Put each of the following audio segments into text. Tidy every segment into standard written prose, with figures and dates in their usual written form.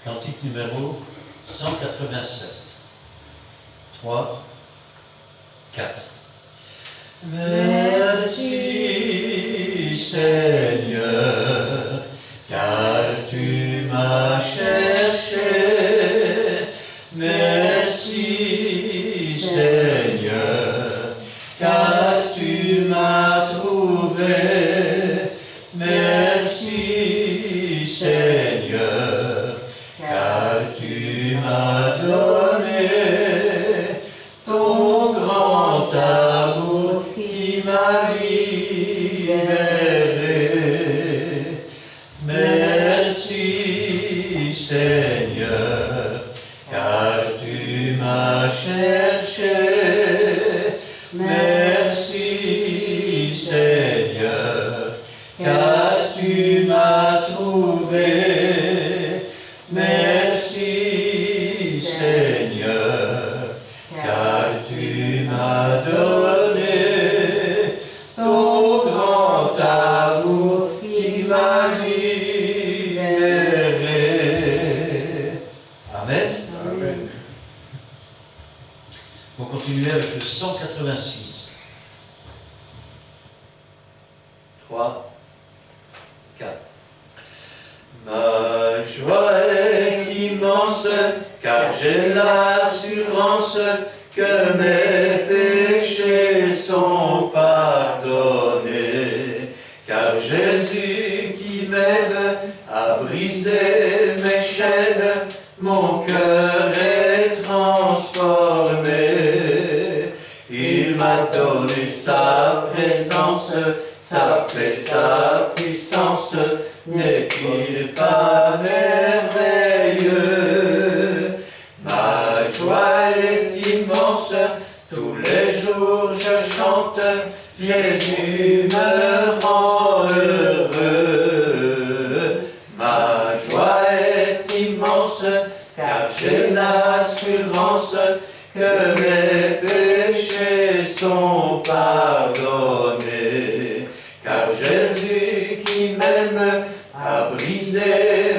Cantique numéro 187. 3, 4. Merci Seigneur, car tu m'as cherché. Merci Seigneur, car tu m'as trouvé. Merci Seigneur, car tu m'as donné ton grand amour qui m'a libéré. Merci Seigneur, car tu m'as cherché. Merci Seigneur, car tu m'as trouvé. Merci Seigneur, car tu m'as donné ton grand amour qui m'a libéré. Amen. Amen. On va continuer avec le 186. 3, 4. Ma joie est immense, car j'ai l'assurance que mes péchés sont pardonnés. Car Jésus qui m'aime a brisé mes chaînes, mon cœur est transformé. Il m'a donné sa présence, sa paix, sa puissance. N'est-il pas merveilleux? Ma joie est immense, tous les jours je chante, Jésus me rend heureux. Ma joie est immense, car j'ai l'assurance que mes péchés sont pardonnés. Car Jésus qui m'aime a brisé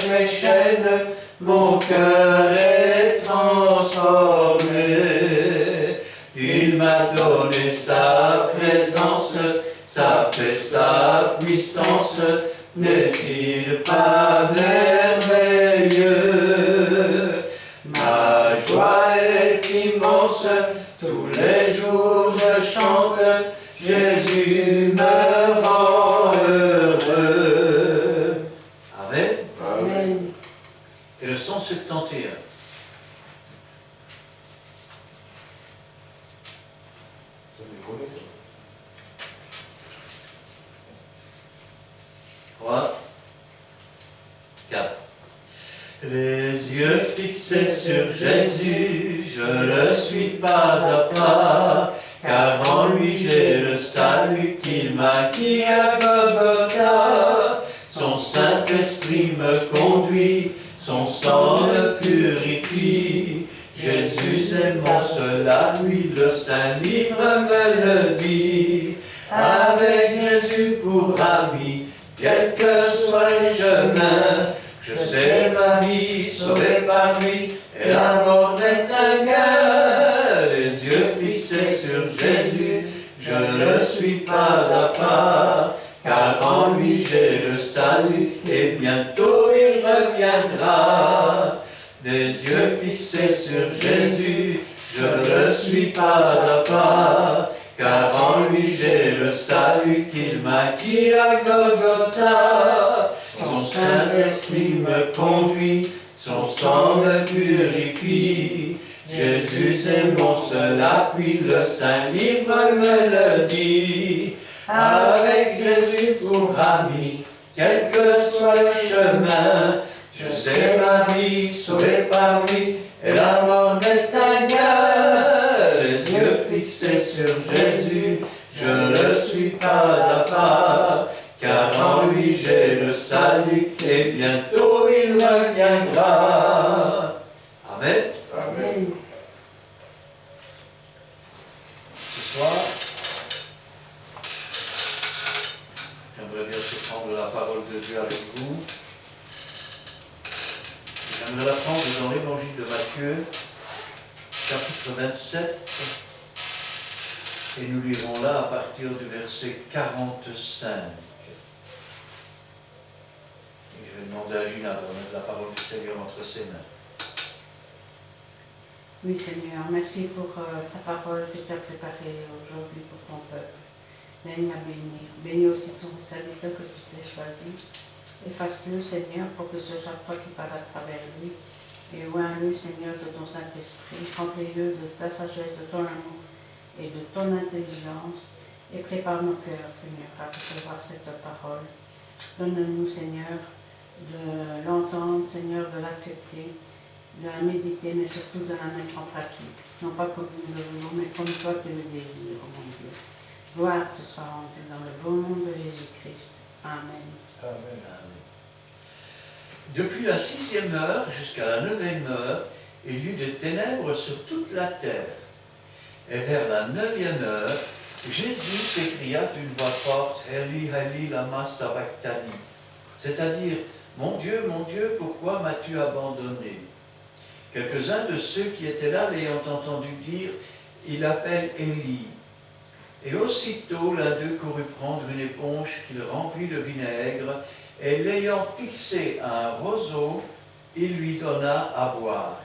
mes chaînes, mon cœur est transformé. Il m'a donné sa présence, sa paix, sa puissance. N'est-il pas merveilleux? Ma joie est immense, tous les jours je chante, Jésus me rend heureux. Amen. Amen. Et le 171. Ça, c'est connu, ça. 3, 4. Les yeux fixés sur Jésus, je ne suis pas à pas, car en lui j'ai le salut qu'il m'a acquis à Golgotha. Son Saint-Esprit me conduit, son sang me purifie. Jésus est mon seul ami, le Saint-Livre me le dit. Avec Jésus pour ami, quel que soit le chemin, je sais ma vie sauvée par lui, et la mort n'est un gain. Les yeux fixés sur Jésus, je ne suis pas à part, car en lui j'ai le salut, et bientôt il reviendra. Les yeux fixés sur Jésus, je ne suis pas à part, car en lui j'ai le salut qu'il m'a acquis à Golgotha. Son Saint-Esprit me conduit, son sang me purifie. Jésus est mon seul appui, le Saint-Livre me le dit. Avec Jésus pour ami, quel que soit le chemin, je sais ma vie sauvée par lui, et la mort n'est un gain. Les yeux fixés sur Jésus, je ne suis pas à part, car en lui j'ai le salut, et bientôt il reviendra. Amen. Amen. Ce soir, j'aimerais bien se prendre la parole de Dieu avec vous. voudrais la prendre dans l'évangile de Matthieu, chapitre 27, et nous lirons là à partir du verset 45. Et je vais demander à Gina de remettre la parole du Seigneur entre ses mains. Oui, Seigneur, merci pour ta parole que tu as préparée aujourd'hui pour ton peuple. Viens à bénir. Bénis aussi ton serviteur que tu t'es choisi. Efface-le, Seigneur, pour que ce soit toi qui parles à travers lui. Et oins-le, Seigneur, de ton Saint-Esprit. Remplis-le de ta sagesse, de ton amour et de ton intelligence. Et prépare nos cœurs, Seigneur, à recevoir cette parole. Donne-nous, Seigneur, de l'entendre, Seigneur, de l'accepter, de la méditer, mais surtout de la mettre en pratique. Non pas comme nous le voulons, mais comme toi tu le désires, mon Dieu. Gloire te soit rendue dans le beau nom de Jésus-Christ. Amen. Amen. Amen. Depuis la 6e heure jusqu'à la 9e heure, il y eut des ténèbres sur toute la terre. Et vers la 9e heure, Jésus s'écria d'une voix forte, Eli, Eli, lama sabachthani. C'est-à-dire, mon Dieu, pourquoi m'as-tu abandonné? Quelques-uns de ceux qui étaient là l'ayant entendu dire, il appelle Élie. Et aussitôt l'un d'eux courut prendre une éponge qu'il remplit de vinaigre, et l'ayant fixée à un roseau, il lui donna à boire.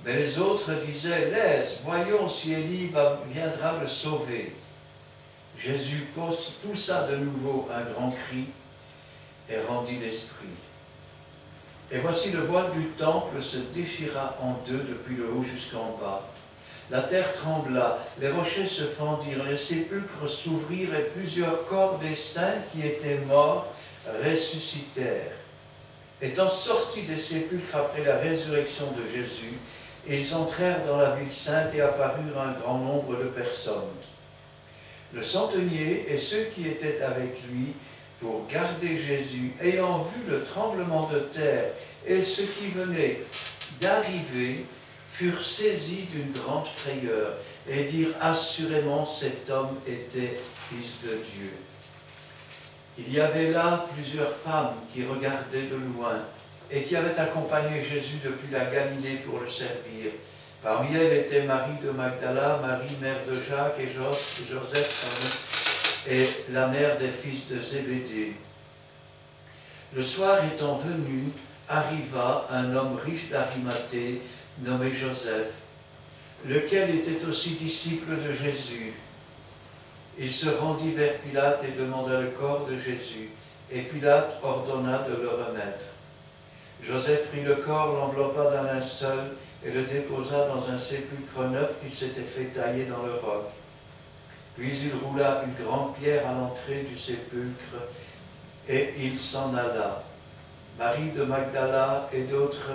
Mais les autres disaient, laisse, voyons si Élie viendra le sauver. Jésus poussa de nouveau un grand cri et rendit l'esprit. Et voici le voile du temple se déchira en deux depuis le haut jusqu'en bas. La terre trembla, les rochers se fendirent, les sépulcres s'ouvrirent et plusieurs corps des saints qui étaient morts ressuscitèrent. Étant sortis des sépulcres après la résurrection de Jésus, ils entrèrent dans la ville sainte et apparurent un grand nombre de personnes. Le centenier et ceux qui étaient avec lui pour garder Jésus, ayant vu le tremblement de terre et ce qui venait d'arriver, furent saisis d'une grande frayeur et dirent assurément cet homme était fils de Dieu. Il y avait là plusieurs femmes qui regardaient de loin et qui avaient accompagné Jésus depuis la Galilée pour le servir. Parmi elles étaient Marie de Magdala, Marie mère de Jacques et Joseph, et la mère des fils de Zébédée. Le soir étant venu, arriva un homme riche d'Arimathée, nommé Joseph, lequel était aussi disciple de Jésus. Il se rendit vers Pilate et demanda le corps de Jésus, et Pilate ordonna de le remettre. Joseph prit le corps, l'enveloppa d'un linceul et le déposa dans un sépulcre neuf qu'il s'était fait tailler dans le roc. Puis il roula une grande pierre à l'entrée du sépulcre et il s'en alla. Marie de Magdala et d'autres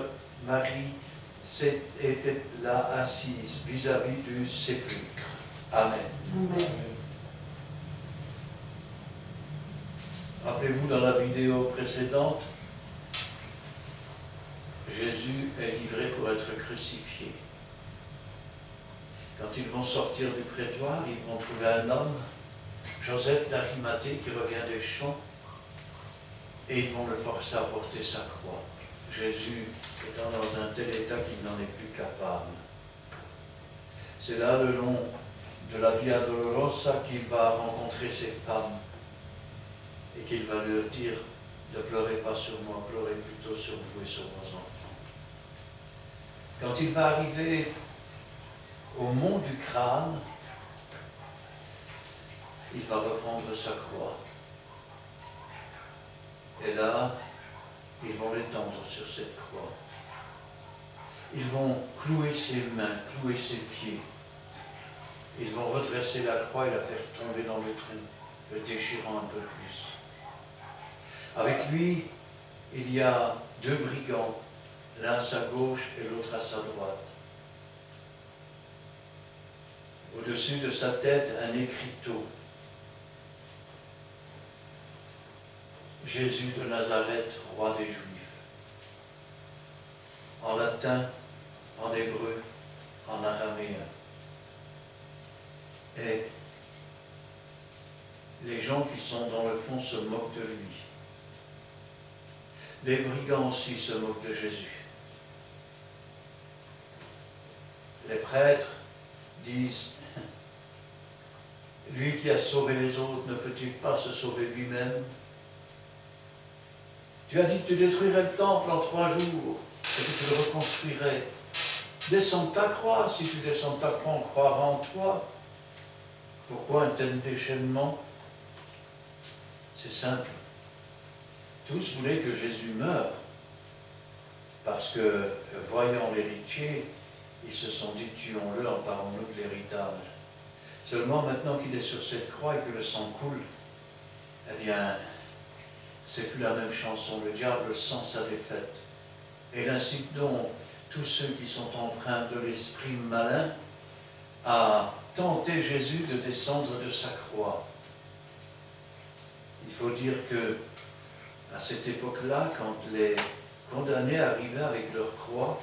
Marie étaient là assises vis-à-vis du sépulcre. Amen. Amen. Rappelez-vous dans la vidéo précédente, Jésus est livré pour être crucifié. Quand ils vont sortir du prétoire, ils vont trouver un homme, Joseph d'Arimathée, qui revient des champs, et ils vont le forcer à porter sa croix. Jésus étant dans un tel état qu'il n'en est plus capable. C'est là, le long de la Via Dolorosa, qu'il va rencontrer ces femmes et qu'il va leur dire ne pleurez pas sur moi, pleurez plutôt sur vous et sur vos enfants. Quand il va arriver au mont du crâne, il va reprendre sa croix. Et là, ils vont l'étendre sur cette croix. Ils vont clouer ses mains, clouer ses pieds. Ils vont redresser la croix et la faire tomber dans le trou, le déchirant un peu plus. Avec lui, il y a deux brigands, l'un à sa gauche et l'autre à sa droite. Au-dessus de sa tête, un écriteau. Jésus de Nazareth, roi des Juifs. En latin, en hébreu, en araméen. Et les gens qui sont dans le fond se moquent de lui. Les brigands aussi se moquent de Jésus. les prêtres disent, lui qui a sauvé les autres, ne peut-il pas se sauver lui-même? Tu as dit que tu détruirais le temple en 3 jours et que tu le reconstruirais. Descends de ta croix, si tu descends de ta croix, on croira en toi. Pourquoi un tel déchaînement? C'est simple. Tous voulaient que Jésus meure, parce que, voyant l'héritier, ils se sont dit, tuons-le, emparons-nous de l'héritage. Seulement, maintenant qu'il est sur cette croix et que le sang coule, eh bien, c'est plus la même chanson. Le diable sent sa défaite. Et il incite donc tous ceux qui sont empreints de l'esprit malin à tenter Jésus de descendre de sa croix. Il faut dire que, à cette époque-là, quand les condamnés arrivaient avec leur croix,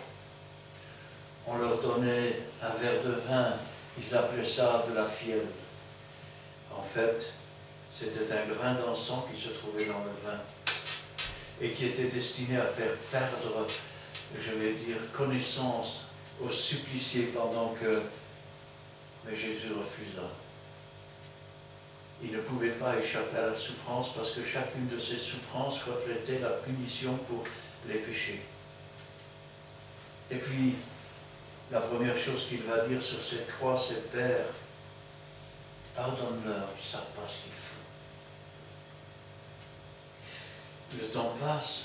on leur donnait un verre de vin, ils appelaient ça de la fiel. En fait, c'était un grain d'encens qui se trouvait dans le vin et qui était destiné à faire perdre, je vais dire, connaissance aux suppliciés pendant que... Mais Jésus refusa. Il ne pouvait pas échapper à la souffrance parce que chacune de ces souffrances reflétait la punition pour les péchés. Et puis, la première chose qu'il va dire sur cette croix, c'est « Père, pardonne-leur, ils ne savent pas ce qu'ils font. » Le temps passe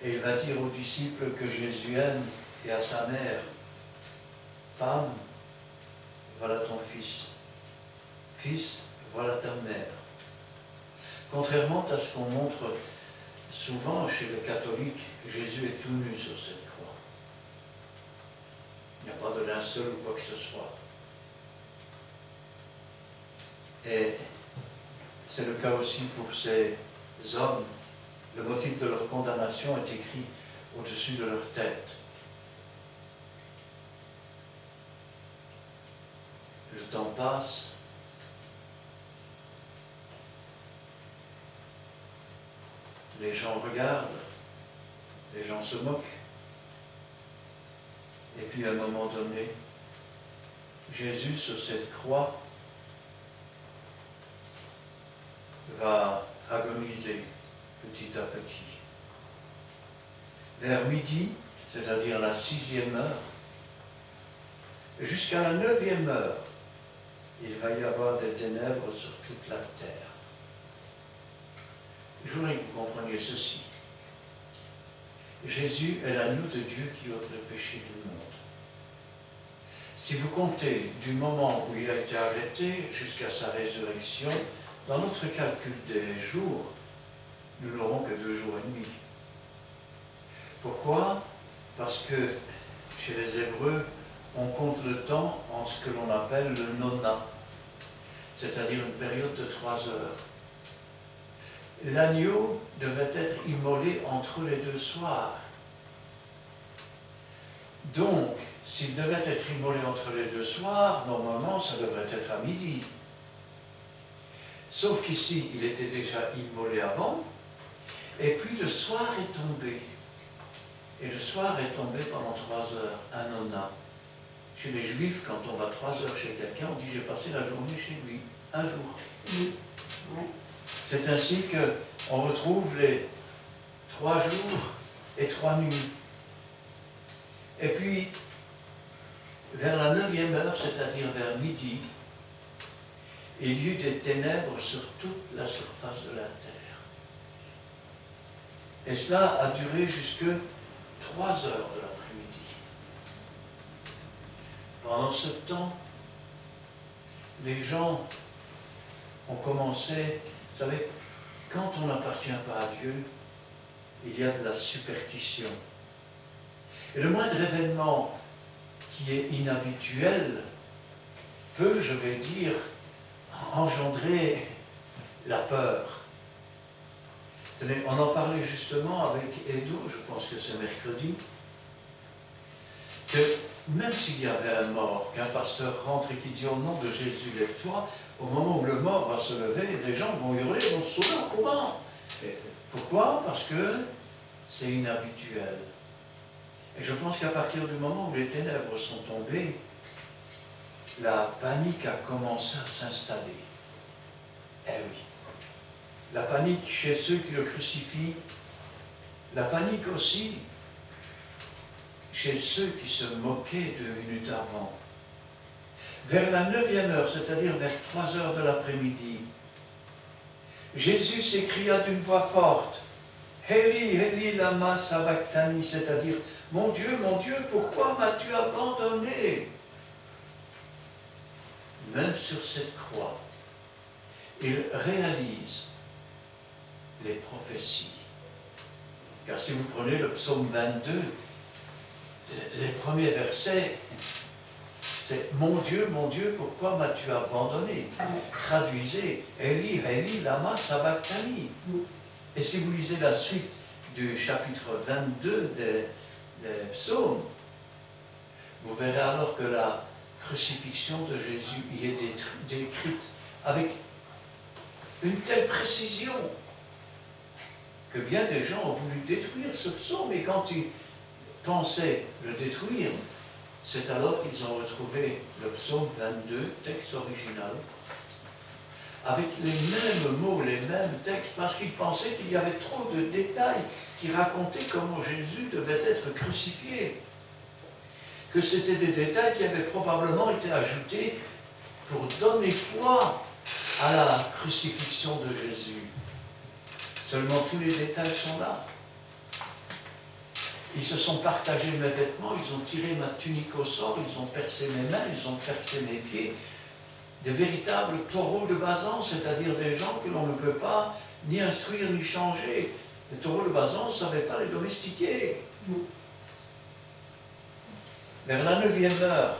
et il va dire aux disciples que Jésus aime et à sa mère « Femme, voilà ton fils. Fils, voilà ta mère. » Contrairement à ce qu'on montre souvent chez les catholiques, Jésus est tout nu sur cette croix. Il n'y a pas de linceul ou quoi que ce soit. Et c'est le cas aussi pour ces hommes. Le motif de leur condamnation est écrit au-dessus de leur tête. Le temps passe. Les gens regardent, les gens se moquent. Et puis à un moment donné, Jésus sur cette croix va agoniser petit à petit. Vers midi, c'est-à-dire la 6e heure, jusqu'à la 9e heure, il va y avoir des ténèbres sur toute la terre. Je voudrais que vous compreniez ceci. Jésus est l'agneau de Dieu qui ôte le péché du monde. Si vous comptez du moment où il a été arrêté jusqu'à sa résurrection, dans notre calcul des jours, nous n'aurons que 2 jours et demi. Pourquoi? Parce que chez les Hébreux, on compte le temps en ce que l'on appelle le nona, c'est-à-dire une période de 3 heures. L'agneau devait être immolé entre les 2 soirs. Donc, s'il devait être immolé entre les 2 soirs, normalement, ça devrait être à midi. Sauf qu'ici, il était déjà immolé avant, et puis le soir est tombé. Et le soir est tombé pendant 3 heures, un nona. Chez les Juifs, quand on va 3 heures chez quelqu'un, on dit « j'ai passé la journée chez lui, un jour ». C'est ainsi qu'on retrouve les 3 jours et 3 nuits. Et puis, vers la 9e heure, c'est-à-dire vers midi, il y eut des ténèbres sur toute la surface de la terre. Et cela a duré jusque 3 heures de l'après-midi. Pendant ce temps, les gens ont commencé, vous savez, quand on n'appartient pas à Dieu, il y a de la superstition. Et le moindre événement qui est inhabituel peut, je vais dire, engendrer la peur. Tenez, on en parlait justement avec Edo, je pense que c'est mercredi, que même s'il y avait un mort, qu'un pasteur rentre et qui dit au nom de Jésus, lève-toi, au moment où le mort va se lever, des gens vont hurler, vont se sauver en courant. Pourquoi? Parce que c'est inhabituel. Et je pense qu'à partir du moment où les ténèbres sont tombées, la panique a commencé à s'installer. Eh oui. La panique chez ceux qui le crucifient, la panique aussi chez ceux qui se moquaient 2 minutes avant. Vers la 9e heure, c'est-à-dire vers 3 heures de l'après-midi, Jésus s'écria d'une voix forte, « Eli, Eli, lama sabachthani », c'est-à-dire, « Mon Dieu, pourquoi m'as-tu abandonné ?» Même sur cette croix, il réalise les prophéties. Car si vous prenez le psaume 22, les premiers versets, c'est « Mon Dieu, pourquoi m'as-tu abandonné ?» Traduisez « Eli, Eli, lama sabachthani ». Et si vous lisez la suite du chapitre 22 des psaumes, vous verrez alors que la crucifixion de Jésus y est décrite avec une telle précision que bien des gens ont voulu détruire ce psaume, et quand ils pensaient le détruire, c'est alors qu'ils ont retrouvé le psaume 22, texte original, avec les mêmes mots, les mêmes textes, parce qu'ils pensaient qu'il y avait trop de détails qui racontaient comment Jésus devait être crucifié. Que c'était des détails qui avaient probablement été ajoutés pour donner foi à la crucifixion de Jésus. Seulement tous les détails sont là. Ils se sont partagés mes vêtements, ils ont tiré ma tunique au sort, ils ont percé mes mains, ils ont percé mes pieds. Des véritables taureaux de Bazan, c'est-à-dire des gens que l'on ne peut pas ni instruire ni changer. Les taureaux de Bazan, on ne savait pas les domestiquer. Vers la 9e heure,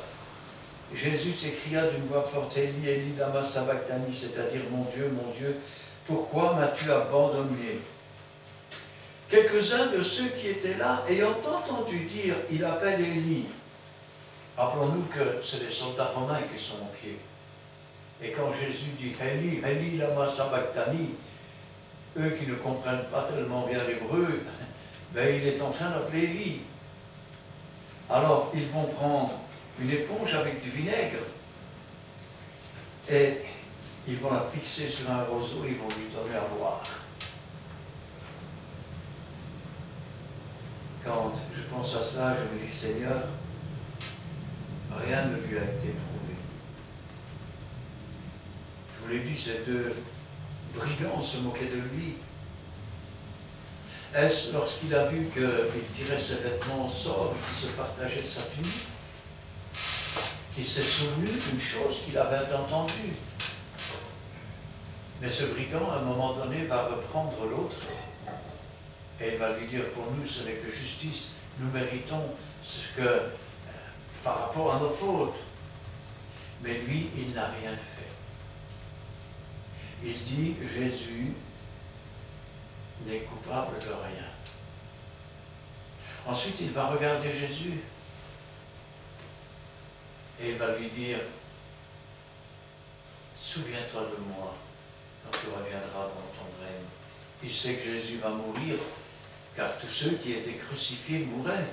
Jésus s'écria d'une voix forte, « Eli, Eli, lama sabachthani », c'est-à-dire « Mon Dieu, pourquoi m'as-tu abandonné ?» Quelques-uns de ceux qui étaient là, ayant entendu dire « Il appelle Élie », rappelons-nous que c'est les soldats romains qui sont au pied. Et quand Jésus dit « Eli, Eli, lama sabachthani », eux qui ne comprennent pas tellement bien l'hébreu, ben il est en train d'appeler Élie. Alors, ils vont prendre une éponge avec du vinaigre et ils vont la fixer sur un roseau et ils vont lui donner à boire. Quand je pense à ça, je me dis, Seigneur, rien ne lui a été prouvé. Je vous l'ai dit, ces 2 brigands se moquaient de lui. Est-ce lorsqu'il a vu qu'il tirait ses vêtements au sort, qu'il se partageait sa tunique, qu'il s'est souvenu d'une chose qu'il avait entendue? Mais ce brigand, à un moment donné, va reprendre l'autre et il va lui dire, pour nous, ce n'est que justice, nous méritons ce que, par rapport à nos fautes. Mais lui, il n'a rien fait. Il dit, Jésus n'est coupable de rien. Ensuite, il va regarder Jésus et il va lui dire, souviens-toi de moi quand tu reviendras dans ton règne. Il sait que Jésus va mourir, car tous ceux qui étaient crucifiés mouraient.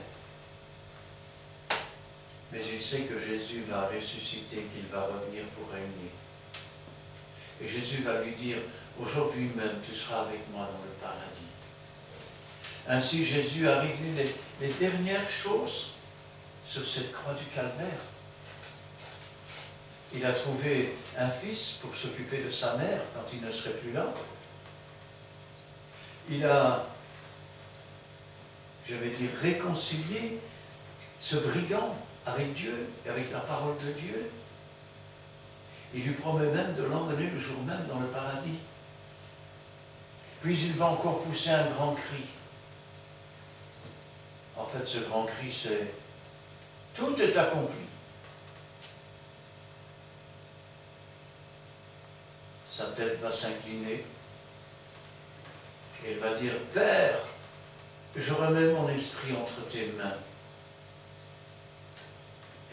Mais il sait que Jésus va ressusciter, qu'il va revenir pour régner. Et Jésus va lui dire, aujourd'hui même, tu seras avec moi dans le paradis. Ainsi, Jésus a réglé les dernières choses sur cette croix du calvaire. Il a trouvé un fils pour s'occuper de sa mère quand il ne serait plus là. Il a, je vais dire, réconcilié ce brigand avec Dieu, avec la parole de Dieu. Il lui promet même de l'emmener le jour même dans le paradis. Puis il va encore pousser un grand cri. En fait, ce grand cri, c'est « Tout est accompli ». Sa tête va s'incliner et il va dire « Père, je remets mon esprit entre tes mains ».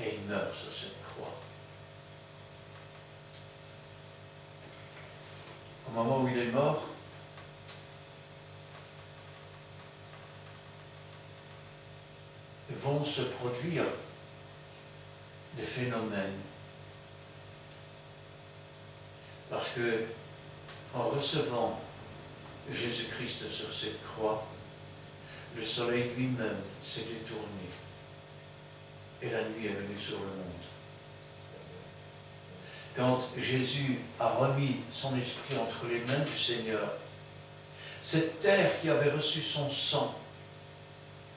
Et il meurt sur cette croix. Au moment où il est mort, vont se produire des phénomènes. Parce que, en recevant Jésus-Christ sur cette croix, le soleil lui-même s'est détourné et la nuit est venue sur le monde. Quand Jésus a remis son esprit entre les mains du Seigneur, cette terre qui avait reçu son sang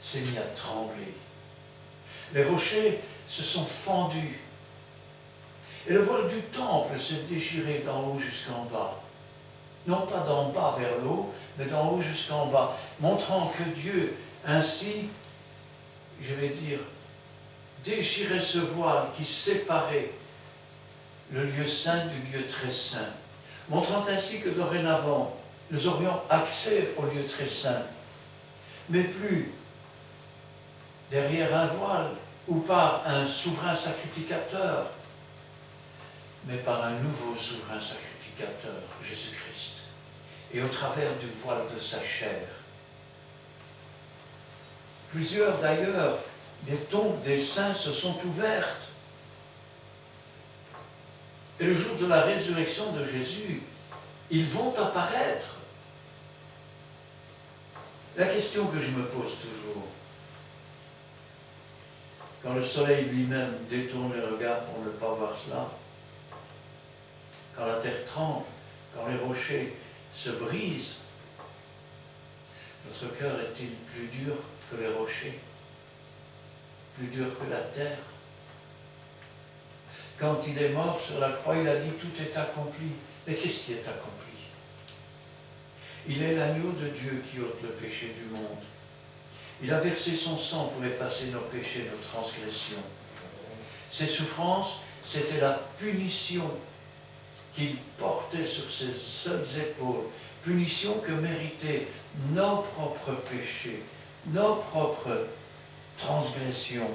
s'est mise à trembler. Les rochers se sont fendus et le voile du temple s'est déchiré d'en haut jusqu'en bas. Non pas d'en bas vers le haut, mais d'en haut jusqu'en bas, montrant que Dieu, ainsi, je vais dire, déchirait ce voile qui séparait le lieu saint du lieu très saint, montrant ainsi que dorénavant, nous aurions accès au lieu très saint, mais plus derrière un voile ou par un souverain sacrificateur, mais par un nouveau souverain sacrificateur, Jésus-Christ, et au travers du voile de sa chair. Plusieurs d'ailleurs des tombes des saints se sont ouvertes. Et le jour de la résurrection de Jésus, ils vont apparaître. La question que je me pose toujours, quand le soleil lui-même détourne le regard pour ne pas voir cela, quand la terre tremble, quand les rochers se brisent, notre cœur est-il plus dur que les rochers, plus dur que la terre? Quand il est mort sur la croix, il a dit « tout est accompli ». Mais qu'est-ce qui est accompli? Il est l'agneau de Dieu qui ôte le péché du monde. Il a versé son sang pour effacer nos péchés, nos transgressions. Ses souffrances, c'était la punition qu'il portait sur ses seules épaules. Punition que méritaient nos propres péchés, nos propres transgressions.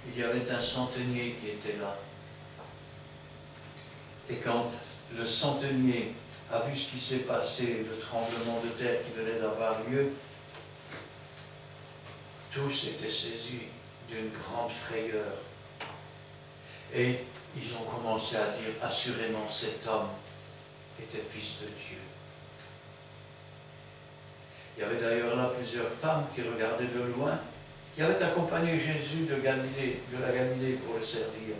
Il y avait un centenier qui était là. Et quand le centenier a vu ce qui s'est passé, le tremblement de terre qui venait d'avoir lieu, tous étaient saisis d'une grande frayeur. Et ils ont commencé à dire, assurément cet homme était fils de Dieu. Il y avait d'ailleurs là plusieurs femmes qui regardaient de loin, qui avait accompagné Jésus de la Galilée pour le servir.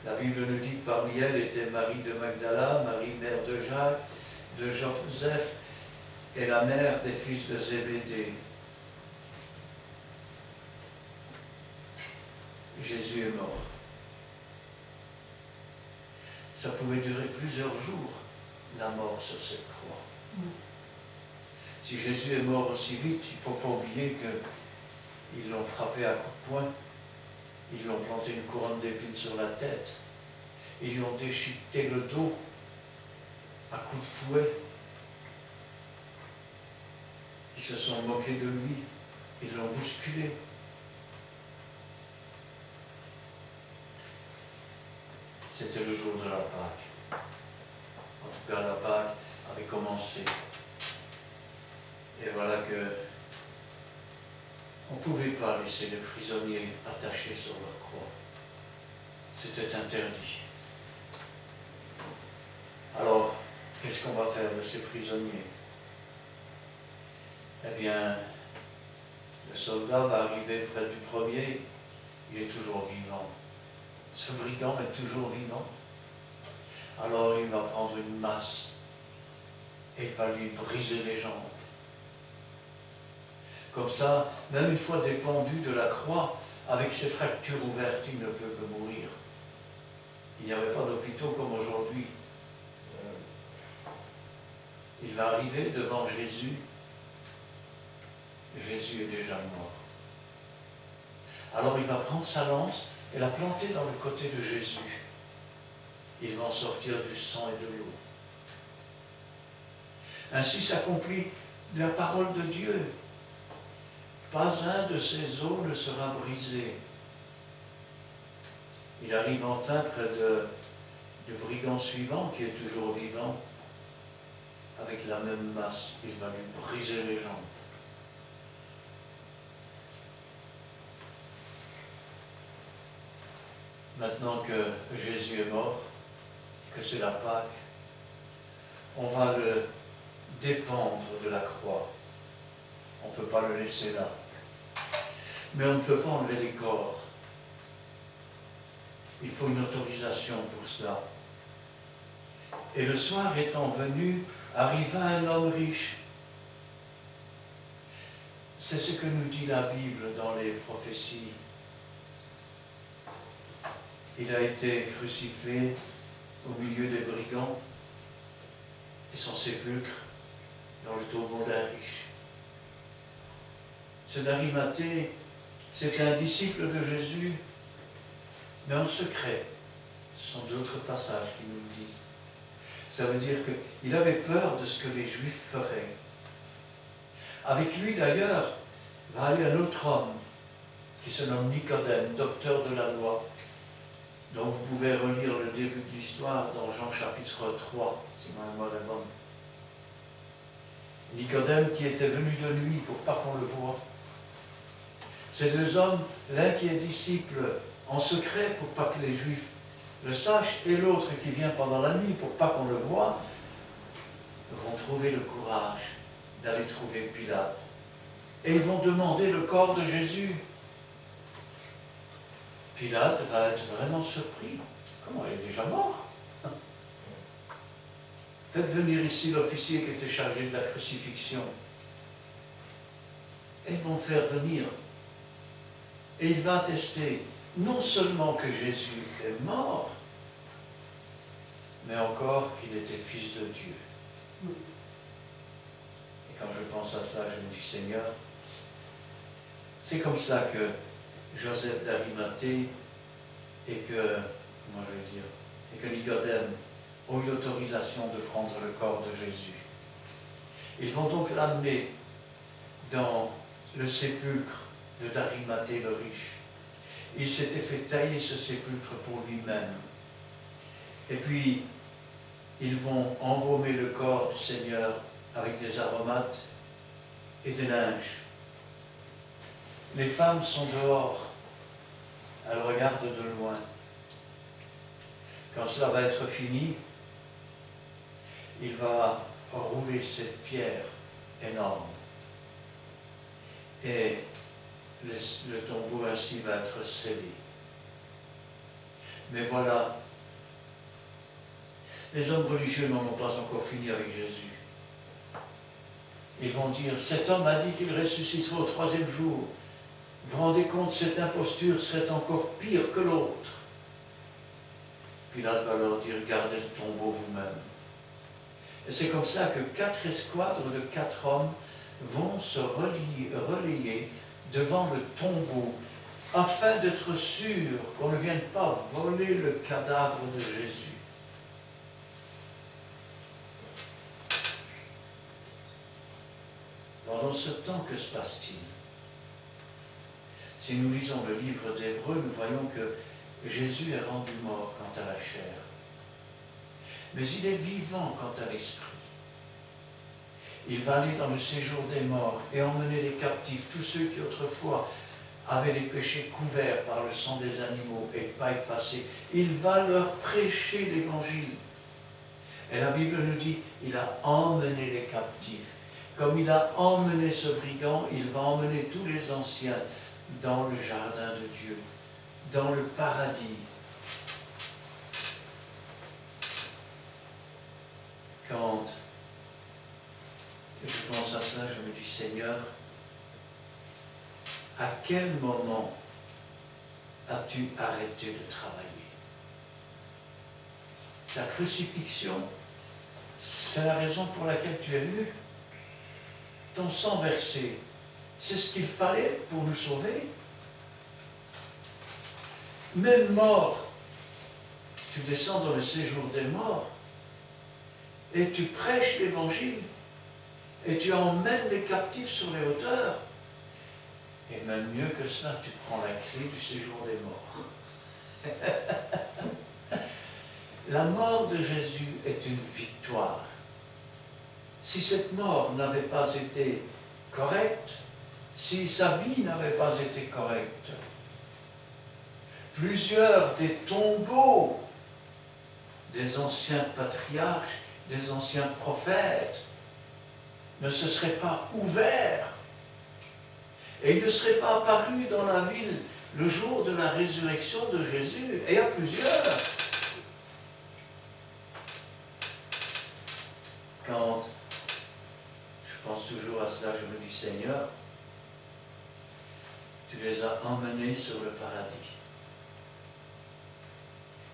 La Bible nous dit que parmi elles était Marie de Magdala, Marie mère de Jacques, de Joseph et la mère des fils de Zébédée. Jésus est mort. Ça pouvait durer plusieurs jours, la mort sur cette croix. Si Jésus est mort aussi vite, il ne faut pas oublier qu'ils l'ont frappé à coups de poing, ils lui ont planté une couronne d'épines sur la tête, ils lui ont déchiqueté le dos à coups de fouet. Ils se sont moqués de lui, ils l'ont bousculé. C'était le jour de la Pâque. En tout cas, la Pâque avait commencé. Et voilà que on ne pouvait pas laisser les prisonniers attachés sur leur croix. C'était interdit. Alors, qu'est-ce qu'on va faire de ces prisonniers? Eh bien, le soldat va arriver près du premier, il est toujours vivant. Ce brigand est toujours vivant. Alors il va prendre une masse et il va lui briser les jambes. Comme ça, même une fois dépendu de la croix, avec ses fractures ouvertes, il ne peut que mourir. Il n'y avait pas d'hôpitaux comme aujourd'hui. Il va arriver devant Jésus. Jésus est déjà mort. Alors il va prendre sa lance et la planter dans le côté de Jésus. Il va en sortir du sang et de l'eau. Ainsi s'accomplit la parole de Dieu. Pas un de ses os ne sera brisé. Il arrive enfin près du brigand suivant, qui est toujours vivant, avec la même masse, il va lui briser les jambes. Maintenant que Jésus est mort, que c'est la Pâque, on va le dépendre de la croix. On ne peut pas le laisser là. Mais on ne peut pas enlever les corps. Il faut une autorisation pour cela. Et le soir étant venu, arriva un homme riche. C'est ce que nous dit la Bible dans les prophéties. Il a été crucifié au milieu des brigands et son sépulcre dans le tombeau d'un riche. Ce d'Arimathée, c'est un disciple de Jésus, mais en secret. Ce sont d'autres passages qui nous le disent. Ça veut dire qu'il avait peur de ce que les Juifs feraient. Avec lui d'ailleurs va aller un autre homme qui se nomme Nicodème, docteur de la loi, dont vous pouvez relire le début de l'histoire dans Jean chapitre 3, si ma mémoire est bonne. Nicodème qui était venu de nuit pour pas qu'on le voie. Ces deux hommes, l'un qui est disciple en secret pour pas que les Juifs le sachent, et l'autre qui vient pendant la nuit pour pas qu'on le voie, vont trouver le courage d'aller trouver Pilate. Et ils vont demander le corps de Jésus. Pilate va être vraiment surpris. Comment, il est déjà mort? Faites venir ici l'officier qui était chargé de la crucifixion. Et ils vont faire venir. Et il va attester non seulement que Jésus est mort, mais encore qu'il était fils de Dieu. Et quand je pense à ça, je me dis, Seigneur, c'est comme ça que Joseph d'Arimathée et que Nicodème ont eu l'autorisation de prendre le corps de Jésus. Ils vont donc l'amener dans le sépulcre d'Arimathée le riche. Il s'était fait tailler ce sépulcre pour lui-même. Et puis, ils vont embaumer le corps du Seigneur avec des aromates et des linges. Les femmes sont dehors. Elles regardent de loin. Quand cela va être fini, il va rouler cette pierre énorme. Et le tombeau ainsi va être scellé. Mais voilà, les hommes religieux n'en ont pas encore fini avec Jésus. Ils vont dire, cet homme a dit qu'il ressusciterait au 3e jour. Vous vous rendez compte, cette imposture serait encore pire que l'autre. Pilate va leur dire, gardez le tombeau vous-même. Et c'est comme ça que 4 escadres de 4 hommes vont se relayer devant le tombeau, afin d'être sûr qu'on ne vienne pas voler le cadavre de Jésus. Pendant ce temps, que se passe-t-il? Si nous lisons le livre d'Hébreux, nous voyons que Jésus est rendu mort quant à la chair. Mais il est vivant quant à l'esprit. Il va aller dans le séjour des morts et emmener les captifs, tous ceux qui autrefois avaient les péchés couverts par le sang des animaux et pas effacés. Il va leur prêcher l'évangile. Et la Bible nous dit, il a emmené les captifs. Comme il a emmené ce brigand, il va emmener tous les anciens dans le jardin de Dieu, dans le paradis. Quand je pense à ça, je me dis, Seigneur, à quel moment as-tu arrêté de travailler? La crucifixion, c'est la raison pour laquelle tu es venu. Ton sang versé, c'est ce qu'il fallait pour nous sauver. Même mort, tu descends dans le séjour des morts et tu prêches l'évangile et tu emmènes les captifs sur les hauteurs. Et même mieux que cela, tu prends la clé du séjour des morts. La mort de Jésus est une victoire. si cette mort n'avait pas été correcte, si sa vie n'avait pas été correcte, plusieurs des tombeaux des anciens patriarches, des anciens prophètes, ne se seraient pas ouverts et ils ne seraient pas apparus dans la ville le jour de la résurrection de Jésus. Et il y a plusieurs. Quand je pense toujours à cela, je me dis, Seigneur, tu les as emmenés sur le paradis.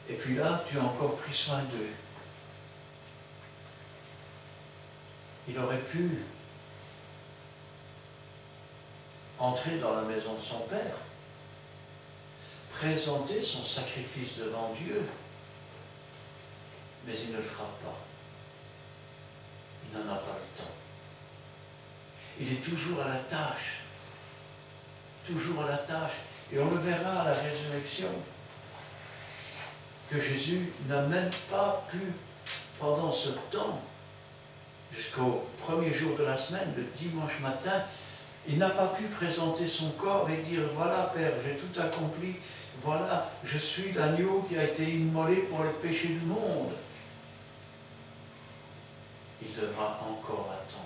Et puis là, tu as encore pris soin d'eux. Il aurait pu entrer dans la maison de son Père, présenter son sacrifice devant Dieu, mais il ne le fera pas. Il n'en a pas le temps. Il est toujours à la tâche. Toujours à la tâche. Et on le verra à la résurrection, que Jésus n'a même pas pu, pendant ce temps, jusqu'au premier jour de la semaine, le dimanche matin, il n'a pas pu présenter son corps et dire, voilà Père, j'ai tout accompli, voilà, je suis l'agneau qui a été immolé pour les péchés du monde. Il devra encore attendre.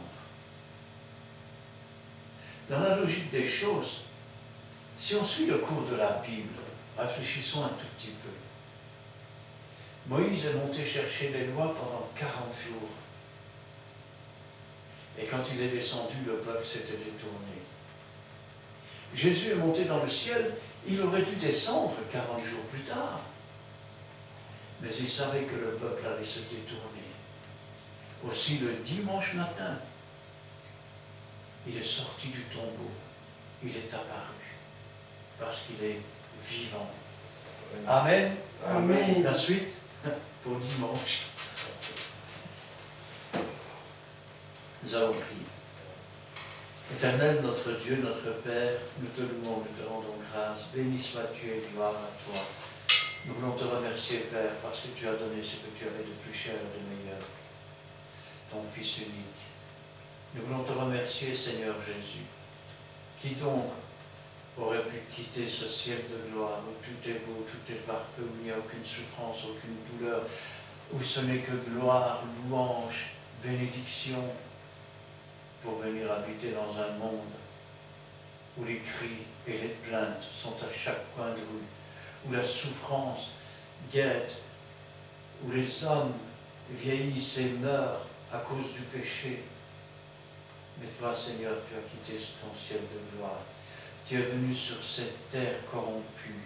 Dans la logique des choses, si on suit le cours de la Bible, réfléchissons un tout petit peu. Moïse est monté chercher les lois pendant 40 jours. Et quand il est descendu, le peuple s'était détourné. Jésus est monté dans le ciel, il aurait dû descendre 40 jours plus tard. Mais il savait que le peuple allait se détourner. Aussi le dimanche matin, il est sorti du tombeau, il est apparu, parce qu'il est vivant. Amen. Amen. La suite, pour dimanche. Nous allons prier. Éternel, notre Dieu, notre Père, nous te louons, nous te rendons grâce. Béni sois-tu et gloire à toi. Nous voulons te remercier, Père, parce que tu as donné ce que tu avais de plus cher et de meilleur, ton Fils unique. Nous voulons te remercier, Seigneur Jésus. Qui donc aurait pu quitter ce ciel de gloire où tout est beau, tout est parfait, où il n'y a aucune souffrance, aucune douleur, où ce n'est que gloire, louange, bénédiction, pour venir habiter dans un monde où les cris et les plaintes sont à chaque coin de rue, où la souffrance guette, où les hommes vieillissent et meurent à cause du péché. Mais toi, Seigneur, tu as quitté ton ciel de gloire. Tu es venu sur cette terre corrompue.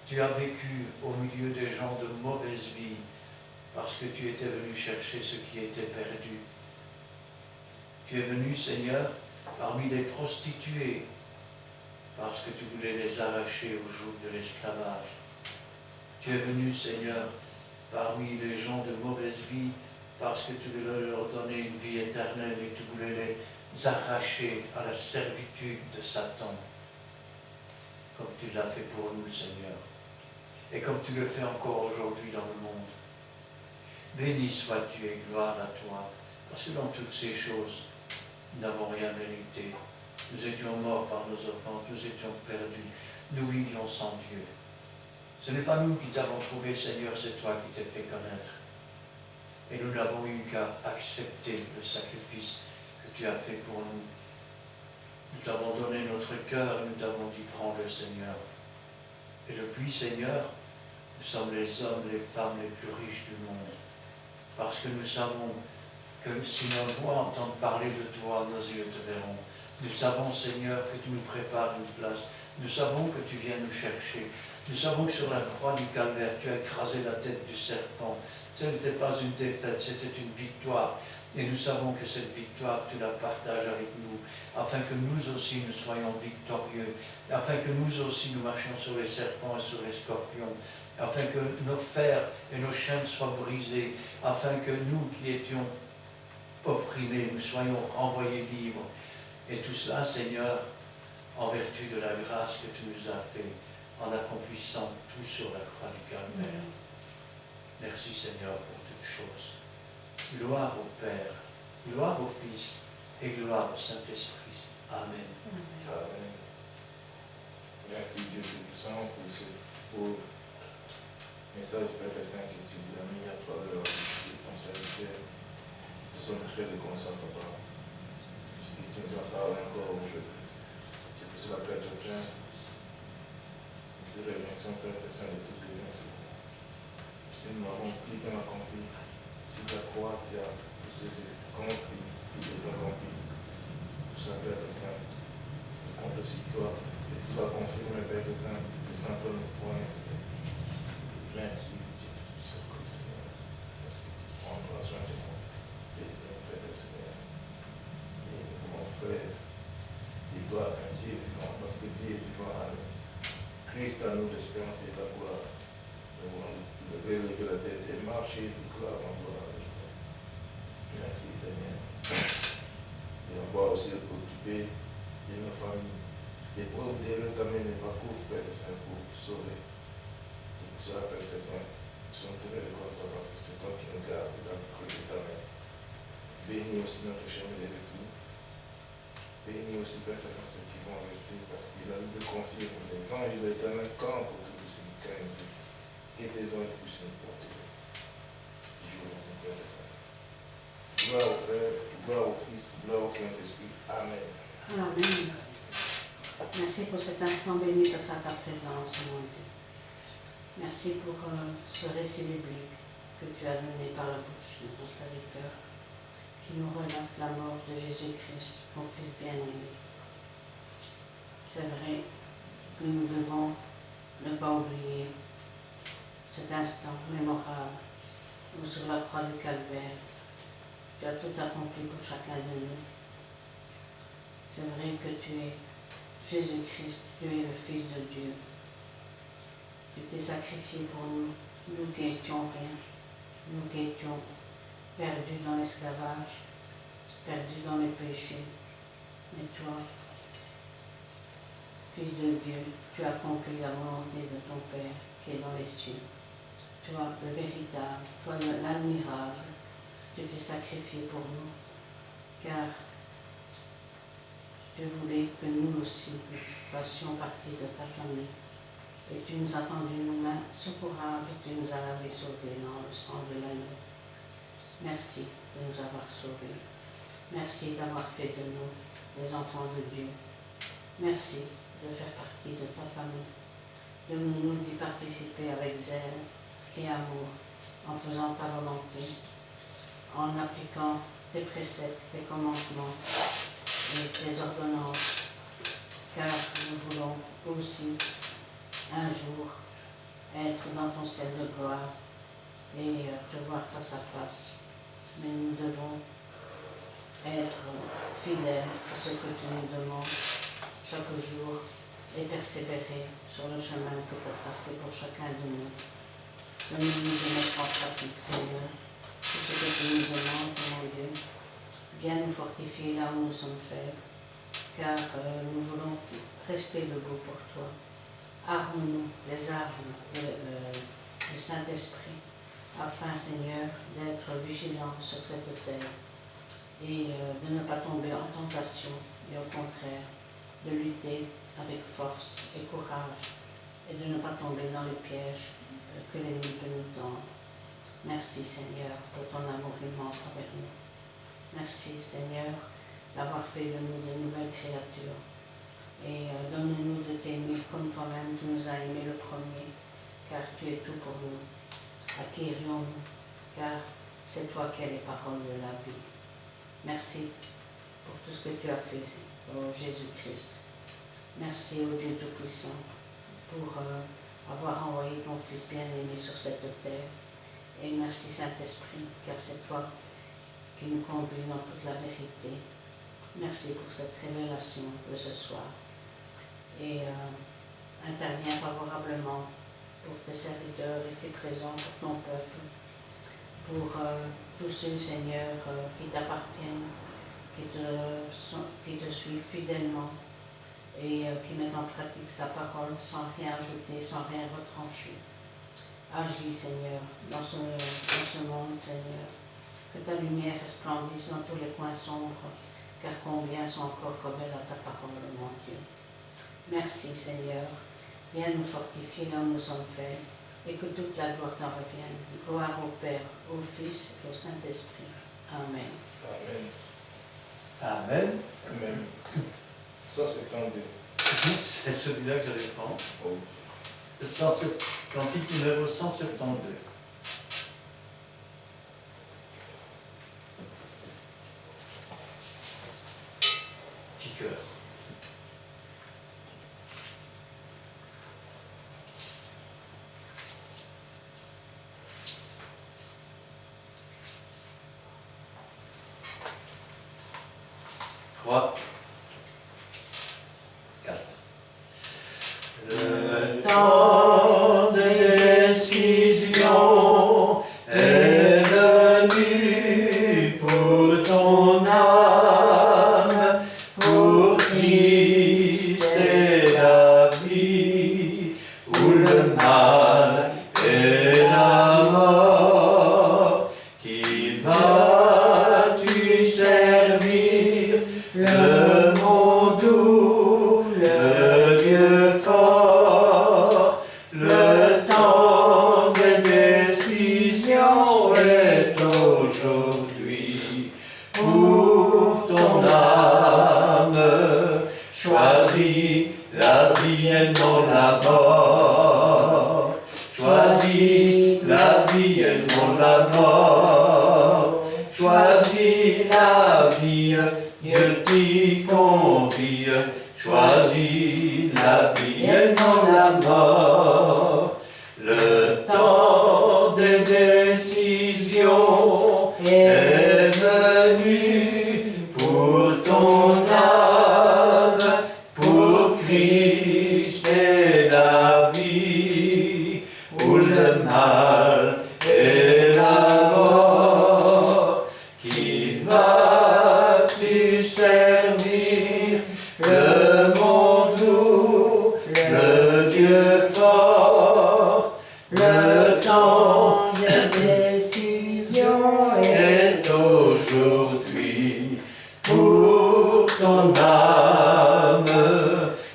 Tu as vécu au milieu des gens de mauvaise vie parce que tu étais venu chercher ce qui était perdu. Tu es venu, Seigneur, parmi les prostituées parce que tu voulais les arracher au joug de l'esclavage. Tu es venu, Seigneur, parmi les gens de mauvaise vie parce que tu voulais leur donner une vie éternelle et tu voulais les arracher à la servitude de Satan, comme tu l'as fait pour nous, Seigneur, et comme tu le fais encore aujourd'hui dans le monde. Béni sois-tu et gloire à toi, parce que dans toutes ces choses, nous n'avons rien mérité. Nous étions morts par nos offenses, nous étions perdus, nous vivions sans Dieu. Ce n'est pas nous qui t'avons trouvé, Seigneur, c'est toi qui t'es fait connaître. Et nous n'avons eu qu'à accepter le sacrifice que tu as fait pour nous. Nous t'avons donné notre cœur et nous t'avons dit, prends-le, Seigneur. Et depuis, Seigneur, nous sommes les hommes, les femmes les plus riches du monde. Parce que nous savons que si nos voix entendent parler de toi, nos yeux te verront. Nous savons, Seigneur, que tu nous prépares une place. Nous savons que tu viens nous chercher. Nous savons que sur la croix du Calvaire, tu as écrasé la tête du serpent. Ce n'était pas une défaite, c'était une victoire. Et nous savons que cette victoire, tu la partages avec nous, afin que nous aussi nous soyons victorieux, afin que nous aussi nous marchions sur les serpents et sur les scorpions, afin que nos fers et nos chaînes soient brisés, afin que nous qui étions opprimés, nous soyons renvoyés libres. Et tout cela, Seigneur, en vertu de la grâce que tu nous as fait, en accomplissant tout sur la croix du Calvaire. Merci, Seigneur, pour toutes choses. Gloire au Père, Gloire au Fils et gloire au Saint-Esprit. Amen. Amen. Merci Dieu Tout-Puissant pour ce beau message Père Saint que tu as mis à travers ton serviteur. Nous sommes très reconnaissants, Papa. Ce que tu nous as parlé encore aujourd'hui. C'est pour cela, Père Saint. Nous te remercions, Père Saint, de toutes les infos. Si nous avons pris ton accompli, sur la croix, tu as poussé ce accompli, tout est accompli. Pour ça, Père Saint, nous comptons sur toi. Et tu vas confirmer, Père Saint, que sans toi nous pouvons. Merci, Dieu, tout ce que Seigneur, parce que tu prends soin de moi, et de mon Père Seigneur. Et nous pouvons faire des doigts un Dieu vivant, parce que Dieu est vivant à nous. Christ a nous l'espérance de la gloire. Nous voulons lever la tête et marcher de gloire en gloire. Merci, Seigneur. Et on va aussi occuper de nos familles. Les pauvres de l'autre amène les parcours, Père Saint, pour sauver. C'est pour cela, Père Saint, nous sommes très reconnaissants parce que c'est toi qui nous gardes dans le creux de ta main. Bénis aussi notre chemin de retour. Bénis aussi, Père Saint, ceux qui vont rester parce qu'il a nous de confier pour les anges de l'éternel camp pour tous ceux qui craignent Dieu. Que tes anges puissent nous porter. Jour, mon Père Saint. Gloire au Père, gloire au Fils, gloire au Saint-Esprit. Amen. Amen. Merci pour cet instant béni par ta présence, mon Dieu. Merci pour ce récit biblique que tu as donné par la bouche de ton serviteur, qui nous relate la mort de Jésus-Christ, ton Fils bien-aimé. C'est vrai que nous devons ne pas oublier cet instant mémorable où sur la croix du Calvaire, tu as tout accompli pour chacun de nous. C'est vrai que tu es Jésus-Christ, tu es le Fils de Dieu. Tu t'es sacrifié pour nous, nous qui étions rien, nous qui étions perdus dans l'esclavage, perdus dans les péchés. Mais toi, Fils de Dieu, tu as accompli la volonté de ton Père qui est dans les cieux. Toi, le véritable, toi, l'admirable, tu t'es sacrifié pour nous, car tu voulais que nous aussi nous fassions partie de ta famille. Et tu nous as tendu nos mains secourables, tu nous as lavé sauvés dans le sang de l'agneau. Merci de nous avoir sauvés. Merci d'avoir fait de nous des enfants de Dieu. Merci de faire partie de ta famille, de nous y participer avec zèle et amour, en faisant ta volonté, en appliquant tes préceptes, tes commandements et tes ordonnances, car nous voulons aussi un jour être dans ton ciel de gloire et te voir face à face. Mais nous devons être fidèles à ce que tu nous demandes chaque jour et persévérer sur le chemin que tu as tracé pour chacun de nous. Donne-nous de mettre en pratique, Seigneur, tout ce que tu nous demandes, mon Dieu. Viens nous fortifier là où nous sommes faibles, car nous voulons rester debout pour toi. Arme-nous les armes du Saint-Esprit, afin, Seigneur, d'être vigilants sur cette terre et de ne pas tomber en tentation, mais au contraire, de lutter avec force et courage et de ne pas tomber dans les pièges que l'ennemi peut nous tendre. Merci, Seigneur, pour ton amour immense envers nous. Merci, Seigneur, d'avoir fait de nous de nouvelles créatures. Et donne-nous de t'aimer comme toi-même tu nous as aimés le premier, car tu es tout pour nous. Acquérions-nous, car c'est toi qui as les paroles de la vie. Merci pour tout ce que tu as fait, ô Jésus-Christ. Merci, ô Dieu Tout-Puissant, pour avoir envoyé ton Fils bien-aimé sur cette terre. Et merci, Saint-Esprit, car c'est toi qui nous conduis dans toute la vérité. Merci pour cette révélation de ce soir. Et interviens favorablement pour tes serviteurs ici présents, pour ton peuple, pour tous ceux, Seigneur, qui t'appartiennent, qui te suivent fidèlement et qui mettent en pratique sa parole sans rien ajouter, sans rien retrancher. Agis, Seigneur, dans ce monde, Seigneur, Que ta lumière resplendisse dans tous les coins sombres, car combien sont encore rebelles à ta parole, mon Dieu. Merci Seigneur, viens nous fortifier dans nos hommes faibles, et que toute la gloire t'en revienne. Gloire au Père, au Fils et au Saint-Esprit. Amen. Amen. Amen. Amen. 172. C'est celui-là que j'allais prendre. Oh. Cantique numéro 172. Petit cœur. Trois. Le temps de décision est venu pour ton âme, pour Christ et la vie, où le mal et la mort. Qui vas-tu servir? Le monde doux, le Dieu fort, le temps des décisions est aujourd'hui. Pour ton âme, choisis la vie et non la mort. Choisis la vie et non la mort. Choisis la vie. Dieu t'y convie, choisis la vie et non la mort. Le temps des décisions est venu pour ton âme, pour Christ et la vie, où le mal et la mort. Qui vas-tu servir? Le monde doux, le Dieu fort. Le temps des décisions est aujourd'hui. Pour ton âme,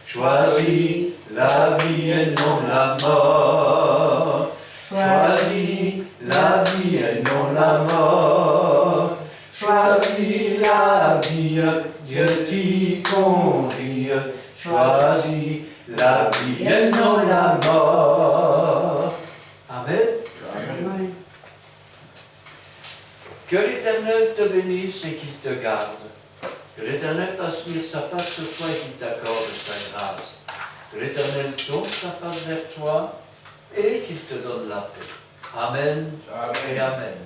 choisis la vie et non la mort. Choisis la vie et non la mort. Choisis la vie, Dieu t'y convie. Choisis la vie et non la mort. Amen. Amen. Que l'Éternel te bénisse et qu'il te garde. Que l'Éternel fasse luire sa face sur toi et qu'il t'accorde sa grâce. Que l'Éternel tourne sa face vers toi et qu'il te donne la paix. Amen Amen. et Amen.